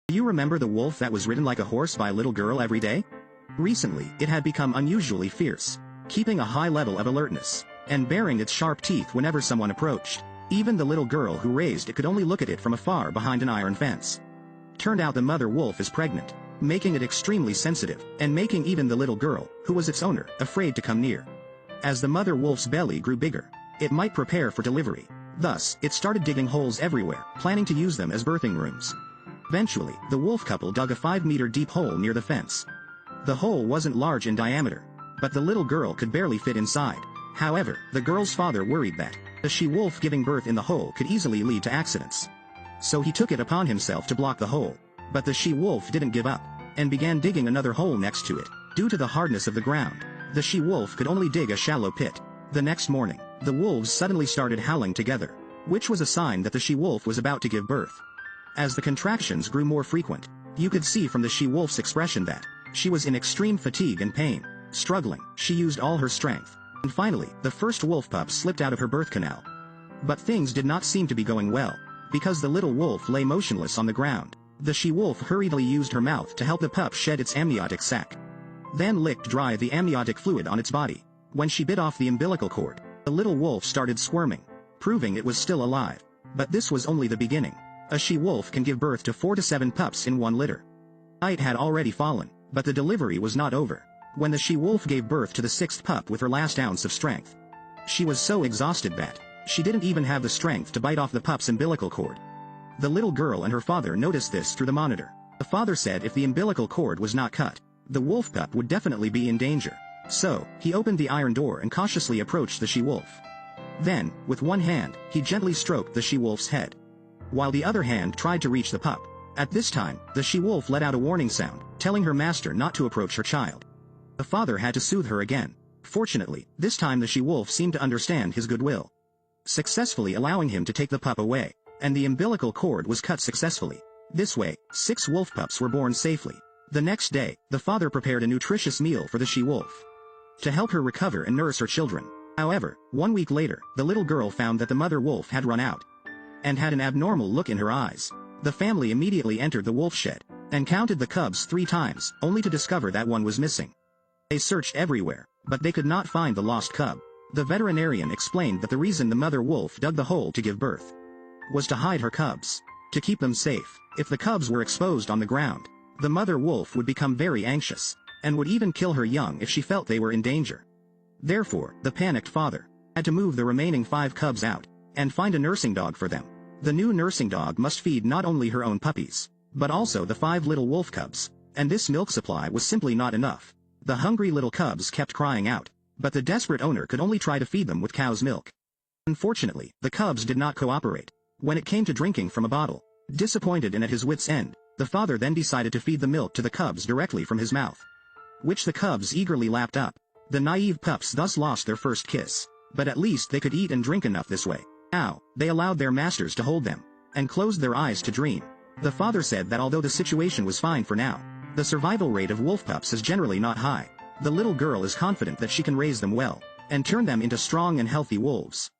Do you remember the wolf that was ridden like a horse by a little girl every day? Recently, it had become unusually fierce, keeping a high level of alertness, and baring its sharp teeth whenever someone approached. Even the little girl who raised it could only look at it from afar behind an iron fence. Turned out the mother wolf is pregnant, making it extremely sensitive, and making even the little girl, who was its owner, afraid to come near. As the mother wolf's belly grew bigger, it might prepare for delivery. Thus, it started digging holes everywhere, planning to use them as birthing rooms. Eventually, the wolf couple dug a 5-meter deep hole near the fence. The hole wasn't large in diameter, but the little girl could barely fit inside. However, the girl's father worried that a she-wolf giving birth in the hole could easily lead to accidents. So he took it upon himself to block the hole. But the she-wolf didn't give up, and began digging another hole next to it. Due to the hardness of the ground, the she-wolf could only dig a shallow pit. The next morning, the wolves suddenly started howling together, which was a sign that the she-wolf was about to give birth. As the contractions grew more frequent, you could see from the she-wolf's expression that she was in extreme fatigue and pain. Struggling, she used all her strength. And finally, the first wolf pup slipped out of her birth canal. But things did not seem to be going well, because the little wolf lay motionless on the ground. The she-wolf hurriedly used her mouth to help the pup shed its amniotic sac, then licked dry the amniotic fluid on its body. When she bit off the umbilical cord, the little wolf started squirming, proving it was still alive. But this was only the beginning. A she-wolf can give birth to 4 to 7 pups in one litter. Night had already fallen, but the delivery was not over when the she-wolf gave birth to the 6th pup with her last ounce of strength. She was so exhausted that she didn't even have the strength to bite off the pup's umbilical cord. The little girl and her father noticed this through the monitor. The father said if the umbilical cord was not cut, the wolf pup would definitely be in danger. So, he opened the iron door and cautiously approached the she-wolf. Then, with one hand, he gently stroked the she-wolf's head, while the other hand tried to reach the pup. At this time, the she-wolf let out a warning sound, telling her master not to approach her child. The father had to soothe her again. Fortunately, this time the she-wolf seemed to understand his goodwill, successfully allowing him to take the pup away, and the umbilical cord was cut successfully. This way, 6 wolf pups were born safely. The next day, the father prepared a nutritious meal for the she-wolf to help her recover and nurse her children. However, 1 week later, the little girl found that the mother wolf had run out and had an abnormal look in her eyes. The family immediately entered the wolf shed and counted the cubs 3 times, only to discover that one was missing. They searched everywhere, but they could not find the lost cub. The veterinarian explained that the reason the mother wolf dug the hole to give birth was to hide her cubs, to keep them safe. If the cubs were exposed on the ground, the mother wolf would become very anxious, and would even kill her young if she felt they were in danger. Therefore, the panicked father had to move the remaining 5 cubs out, and find a nursing dog for them. The new nursing dog must feed not only her own puppies, but also the 5 little wolf cubs, and this milk supply was simply not enough. The hungry little cubs kept crying out, but the desperate owner could only try to feed them with cow's milk. Unfortunately, the cubs did not cooperate when it came to drinking from a bottle. Disappointed and at his wits' end, the father then decided to feed the milk to the cubs directly from his mouth, which the cubs eagerly lapped up. The naive pups thus lost their first kiss, but at least they could eat and drink enough this way. Now, they allowed their masters to hold them, and closed their eyes to dream. The father said that although the situation was fine for now, the survival rate of wolf pups is generally not high. The little girl is confident that she can raise them well, and turn them into strong and healthy wolves.